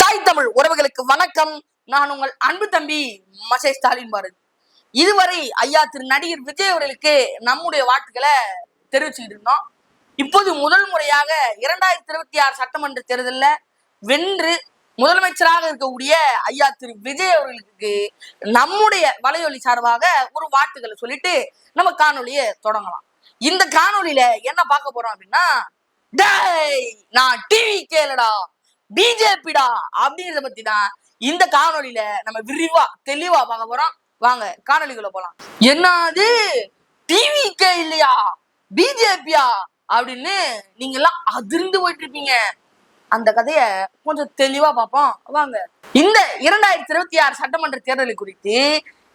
தாய் தமிழ் உறவுகளுக்கு வணக்கம். நான் உங்கள் அன்பு தம்பி மசே ஸ்டாலின் பாரதி. இதுவரை ஐயா திரு நடிகர் விஜய் அவர்களுக்கு நம்முடைய வாழ்த்துக்களை தெரிவிச்சுக்கிட்டு இருந்தோம். இப்போது முதல் முறையாக 2026 சட்டமன்ற தேர்தலில் வென்று முதலமைச்சராக இருக்கக்கூடிய ஐயா திரு விஜய் அவர்களுக்கு நம்முடைய வலையொலி சார்பாக ஒரு வாழ்த்துக்களை சொல்லிட்டு நம்ம காணொலியை தொடங்கலாம். இந்த காணொலியில என்ன பார்க்க போறோம் அப்படின்னா, நான் டிவி கேளடா பிஜேபிடா அப்படின்றத பத்தி தான் இந்த காணொலியில நம்ம விரிவா தெளிவா பார்க்க போறோம். வாங்க காணொலிக்குள்ள போலாம். என்னது டிவிகே இல்லையா பிஜேபியா அப்படின்னு நீங்க எல்லாம் அதிர்ந்து போயிட்டு இருப்பீங்க. அந்த கதைய கொஞ்சம் தெளிவா பார்ப்போம் வாங்க. இந்த 2026 சட்டமன்ற தேர்தலை குறித்து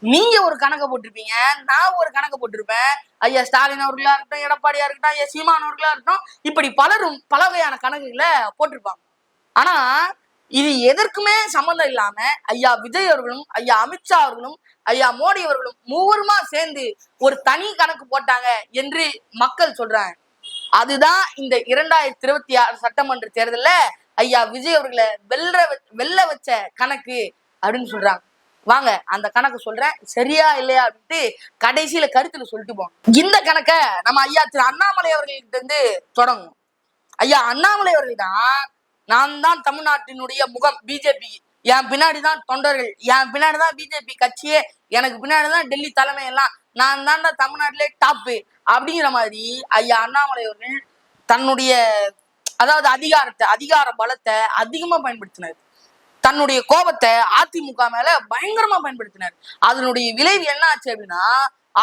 நீங்க ஒரு கணக்கை போட்டிருப்பீங்க, நான் ஒரு கணக்கை போட்டிருப்பேன். ஐயா ஸ்டாலின் அவர்களா இருக்கட்டும், எடப்பாடியா இருக்கட்டும், ஐயா சீமான் அவர்களா இருக்கட்டும், இப்படி பலரும் பல வகையான கணக்குகளை போட்டிருப்பாங்க. ஆனா இது எதற்குமே சம்பந்தம் இல்லாம ஐயா விஜய் அவர்களும் ஐயா அமித்ஷா அவர்களும் ஐயா மோடி அவர்களும் மூவருமா சேர்ந்து ஒரு தனி கணக்கு போட்டாங்க என்று மக்கள் சொல்றாங்க. அதுதான் இந்த 2026 சட்டமன்ற தேர்தல்ல ஐயா விஜய் அவர்களை வெல்ல வச்ச கணக்கு அப்படின்னு சொல்றாங்க. வாங்க அந்த கணக்கு சொல்றேன், சரியா இல்லையா அப்படின்ட்டு கடைசியில கருத்துல சொல்லிட்டு போவோம். இந்த கணக்கை நம்ம ஐயா திரு அண்ணாமலை அவர்கள்கிட்ட இருந்து தொடங்கும். ஐயா அண்ணாமலை அவர்கள் தான், நான் தான் தமிழ்நாட்டினுடைய முகம் பிஜேபி, என் பின்னாடிதான் தொண்டர்கள், என் பின்னாடிதான் பிஜேபி கட்சியே, எனக்கு பின்னாடிதான் டெல்லி தலைமை எல்லாம், நான் தான்டா தமிழ்நாட்டிலே டாப்பு அப்படிங்கிற மாதிரி ஐயா அண்ணாமலை அவர்கள் தன்னுடைய அதாவது அதிகார பலத்தை அதிகமா பயன்படுத்தினார். தன்னுடைய கோபத்தை அதிமுக மேல பயங்கரமா பயன்படுத்தினார். அதனுடைய விளைவு என்ன ஆச்சு அப்படின்னா,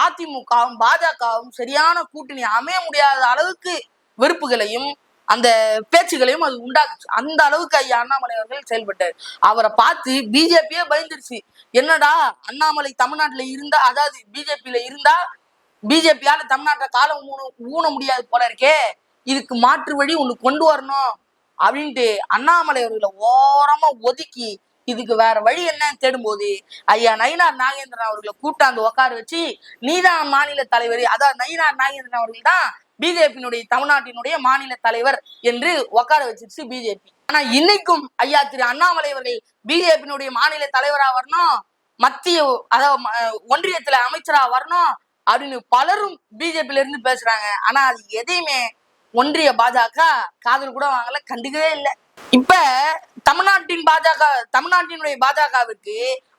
அதிமுகவும் பாஜகவும் சரியான கூட்டணி அமைய முடியாத அளவுக்கு வெறுப்புகளையும் அந்த பேச்சுகளையும் அது உண்டாக்குச்சு. அந்த அளவுக்கு ஐயா அண்ணாமலை அவர்கள் செயல்பட்டார். அவரை பார்த்து பிஜேபியே பயந்துருச்சு. என்னடா அண்ணாமலை தமிழ்நாட்டுல இருந்தா, அதாவது பிஜேபியில இருந்தா பிஜேபியால தமிழ்நாட்டை காலம் ஊன முடியாது போல இருக்கே, இதுக்கு மாற்று வழி ஒண்ணு கொண்டு வரணும் அப்படின்ட்டு அண்ணாமலை அவர்களை ஓரமா ஒதுக்கி இதுக்கு வேற வழி என்னன்னு தேடும்போது ஐயா நயினார் நாகேந்திரன் அவர்களை கூட்டாந்து உட்கார வச்சு, நீதான் மாநில தலைவர், அதாவது நயினார் நாகேந்திரன் அவர்கள் தான் பிஜேபியினுடைய தமிழ்நாட்டினுடைய மாநில தலைவர் என்று உட்கார வச்சிருச்சு பிஜேபி. ஆனா இன்னைக்கும் ஐயா திரு அண்ணாமலை அவர்கள் பிஜேபியினுடைய மாநில தலைவரா வரணும், மத்திய அதாவது ஒன்றியத்துல அமைச்சரா வரணும் அப்படின்னு பலரும் பிஜேபியில இருந்து பேசுறாங்க. ஆனா அது எதையுமே ஒன்றிய பாஜக காதல் கூட வாங்கல, கண்டுக்கவே இல்லை. இப்ப தமிழ்நாட்டினுடைய பாஜகவுக்கு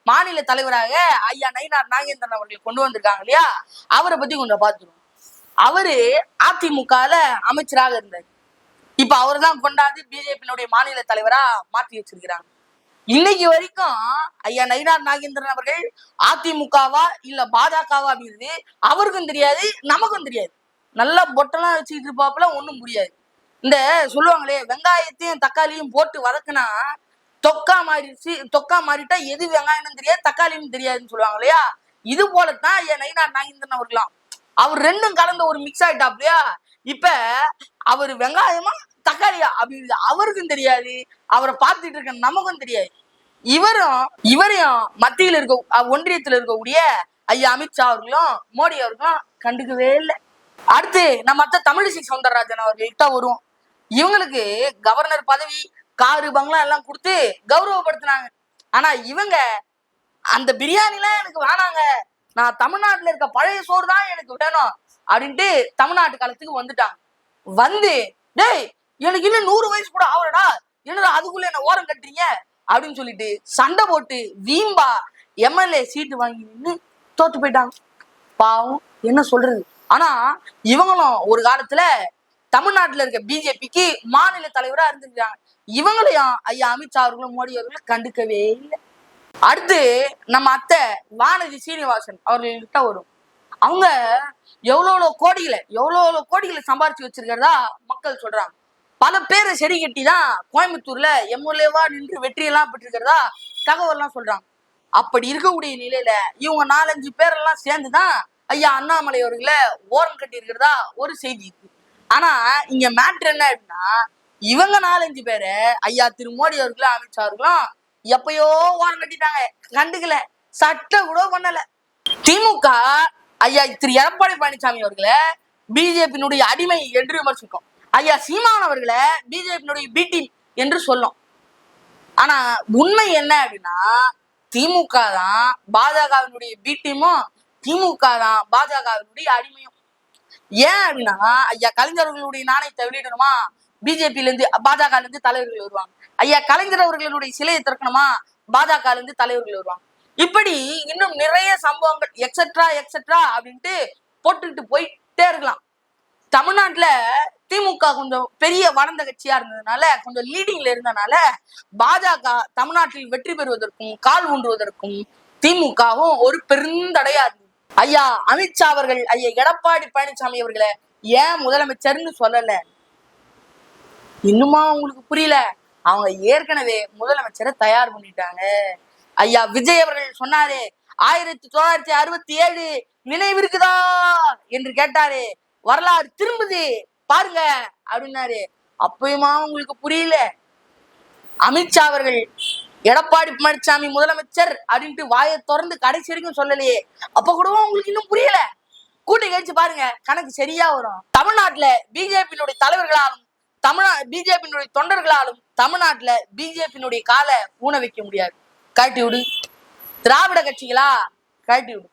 மாநில தலைவராக ஐயா நயினார் நாகேந்திரன் அவர்கள் கொண்டு வந்திருக்காங்க இல்லையா, அவரை பத்தி கொஞ்சம் பார்த்துருவோம். அவரு அதிமுகல அமைச்சராக இருந்தார். இப்ப அவரு தான் கொண்டாந்து பிஜேபியினுடைய மாநில தலைவரா மாற்றி வச்சிருக்கிறாங்க. இன்னைக்கு வரைக்கும் ஐயா நயினார் நாகேந்திரன் அவர்கள் அதிமுகவா இல்ல பாஜகவா அப்படிங்கிறது அவருக்கும் தெரியாது, நமக்கும் தெரியாது. நல்லா பொட்டெல்லாம் வச்சுக்கிட்டு இருப்பாப்புல, ஒண்ணும் புரியாது. இந்த சொல்லுவாங்களே, வெங்காயத்தையும் தக்காளியும் போட்டு வதக்குனா தொக்கா மாறிட்டா எது வெங்காயம்னு தெரியாது, தக்காளின்னு தெரியாதுன்னு சொல்லுவாங்க இல்லையா, இது போலத்தான் ஐயா நயினார் நாகேந்திரன் அவர்களாம். அவர் ரெண்டும் கலந்த ஒரு மிக்ஸ் ஆயிட்டாப்லையா. இப்ப அவரு வெங்காயமா தக்காளியா அப்படி அவருக்கும் தெரியாது, அவரை பார்த்துட்டு இருக்க நமக்கும் தெரியாது. இவரையும் மத்தியில் இருக்க ஒன்றியத்தில் இருக்கக்கூடிய ஐயா அமித்ஷா அவர்களும் மோடி அவர்களும் கண்டுக்கவே இல்லை. அடுத்து நம்ம தமிழிசை சவுந்தரராஜன் அவர்கள்கிட்ட வருவோம். இவங்களுக்கு கவர்னர் பதவி, காரு, பங்களா எல்லாம் கொடுத்து கௌரவப்படுத்தினாங்க. ஆனா இவங்க அந்த பிரியாணிலாம் எனக்கு வேணாங்க, நான் தமிழ்நாட்டுல இருக்க பழைய சோறு தான் எனக்கு வேணும் அப்படின்ட்டு தமிழ்நாட்டு காலத்துக்கு வந்துட்டாங்க. வந்து டேய் எனக்கு இன்னும் 100 வயசு கூட ஆவலடா, என்னடா அதுக்குள்ள என்ன ஓரம் கட்டுறீங்க அப்படின்னு சொல்லிட்டு சண்டை போட்டு வீம்பா எம்எல்ஏ சீட்டு வாங்கி நின்று தோத்து போயிட்டாங்க. பாவம், என்ன சொல்றது. ஆனா இவங்களும் ஒரு காலத்துல தமிழ்நாட்டுல இருக்க பிஜேபிக்கு மாநில தலைவரா இருந்திருக்காங்க. இவங்களையும் ஐயா அமித்ஷா அவர்களும் மோடி அவர்களும் கண்டுக்கவே இல்லை. அடுத்து நம்ம வானதி சீனிவாசன் அவர்கள்கிட்ட வரும். அவங்க எவ்வளவு கோடிகளை சம்பாரிச்சு வச்சிருக்கிறதா மக்கள் சொல்றாங்க. பல பேரை சரி கட்டி தான் கோயம்புத்தூர்ல எம்எல்ஏவா நின்று வெற்றியெல்லாம் பெற்றிருக்கிறதா தகவல்லாம் சொல்றாங்க. அப்படி இருக்கக்கூடிய நிலையில இவங்க 4-5 பேரெல்லாம் சேர்ந்துதான் ஐயா அண்ணாமலை அவர்களை ஓரம் கட்டி இருக்கிறதா ஒரு செய்தி இருக்கு. ஆனா இங்க மேட்ரு என்ன அப்படின்னா, இவங்க 4-5 பேரை ஐயா திரு மோடி அவர்களும் அமித்ஷா அவர்களும் எப்பயோ ஓரம் கட்டிட்டாங்க, கண்டுக்கல, சட்டம் கூட பண்ணல. திமுக ஐயா திரு எடப்பாடி பழனிசாமி அவர்களை பிஜேபியினுடைய அடிமை என்று விமர்சிக்கும், ஐயா சீமான் அவர்களை பிஜேபியினுடைய பி டீம் என்று சொல்லும். ஆனா உண்மை என்ன அப்படின்னா திமுக தான் பாஜகவினுடைய பி டீமும், திமுக தான் பாஜகவினுடைய அடிமையும். ஏன் அப்படின்னா ஐயா கலைஞர்களுடைய நாணயத்தை வெளியிடணுமா, பிஜேபியில இருந்து பாஜக இருந்து தலைவர்கள் வருவாங்க. ஐயா கலைஞர் அவர்களுடைய சிலையை திறக்கணுமா, பாஜக இருந்து தலைவர்கள் வருவாங்க. இப்படி இன்னும் நிறைய சம்பவங்கள் எக்ஸெட்ரா எக்ஸெட்ரா அப்படின்ட்டு போட்டுக்கிட்டு போயிட்டே இருக்கலாம். தமிழ்நாட்டுல திமுக கொஞ்சம் பெரிய வளர்ந்த கட்சியா இருந்ததுனால, கொஞ்சம் லீடிங்ல இருந்தனால பாஜக தமிழ்நாட்டில் வெற்றி பெறுவதற்கும் கால் ஊன்றுவதற்கும் திமுகவும் ஒரு பெருந்தடையா இருந்தது. ஐயா அமித்ஷா அவர்கள் ஐயா எடப்பாடி பழனிசாமி அவர்களை ஏன் முதலமைச்சர்னு சொல்லல? இன்னுமா உங்களுக்கு புரியல? அவங்க ஏற்கனவே முதலமைச்சரை தயார் பண்ணிட்டாங்க. ஐயா விஜய் அவர்கள் சொன்னாரு 1967 நினைவு இருக்குதா என்று கேட்டாரு. வரலாறு திரும்புது பாருங்க அப்படின்னாரு. அப்பயுமா உங்களுக்கு புரியல? அமித்ஷா அவர்கள் எடப்பாடி பழனிசாமி முதலமைச்சர் அப்படின்ட்டு வாயை திறந்து கடைசி வரைக்கும் சொல்லலையே. அப்ப கூட உங்களுக்கு இன்னும் புரியல? கூட்டி கழிச்சு பாருங்க, கணக்கு சரியா வரும். தமிழ்நாட்டுல பிஜேபியினுடைய தலைவர்களாலும் பிஜேபியினுடைய தொண்டர்களாலும் தமிழ்நாட்டுல பிஜேபியினுடைய காலை ஊன வைக்க முடியாது. காட்டி விடு. திராவிட கட்சிகளா காட்டி விடு.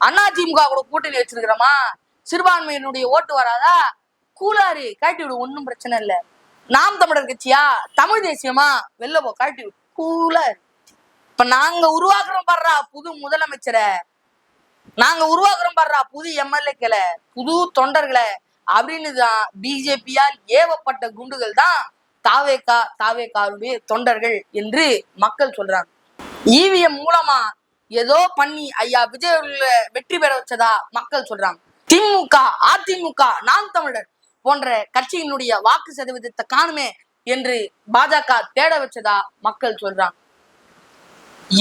அதிமுக கூட கூட்டணி வச்சிருக்கிறோமா, சிறுபான்மையினுடைய ஓட்டு வராதா, கூலாரு காட்டி விடு, ஒன்னும் பிரச்சனை இல்லை. நாம் தமிழர் கட்சியா, தமிழ் தேசியமா, வெளில போ, காட்டி விடு, கூலாரு. இப்ப நாங்க உருவாக்குறோம் பாடுறா புது முதலமைச்சரை, நாங்க உருவாக்குறோம் பாடுறா புது எம்எல்ஏக்களை, புது தொண்டர்களை அப்படின்னு தான் பிஜேபியால் ஏவப்பட்ட குண்டுகள் தான் தாவேகாவுடைய தொண்டர்கள் என்று மக்கள் சொல்றாங்க. இவிஎம் மூலமா ஏதோ பண்ணி ஐயா விஜய் வெற்றி பெற வச்சதா மக்கள் சொல்றாங்க. திமுக, அதிமுக, நாம் தமிழர் போன்ற கட்சியினுடைய வாக்கு சதவீதத்தை காணுமே என்று பாஜக தேட வச்சதா மக்கள் சொல்றாங்க.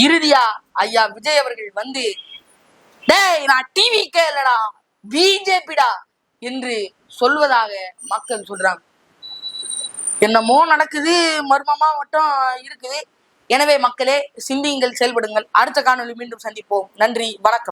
இறுதியா ஐயா விஜய் அவர்கள் வந்து, டேய் நான் டிவிக்கே இல்லடா பிஜேபிடா என்று சொல்வதாக மக்கள் சொல்றாங்க. என்னமோ நடக்குது, மர்மமா மட்டும் இருக்குது. எனவே மக்களே, சிந்தியுங்கள், செயல்படுங்கள். அடுத்த காணொலி மீண்டும் சந்திப்போம். நன்றி, வணக்கம்.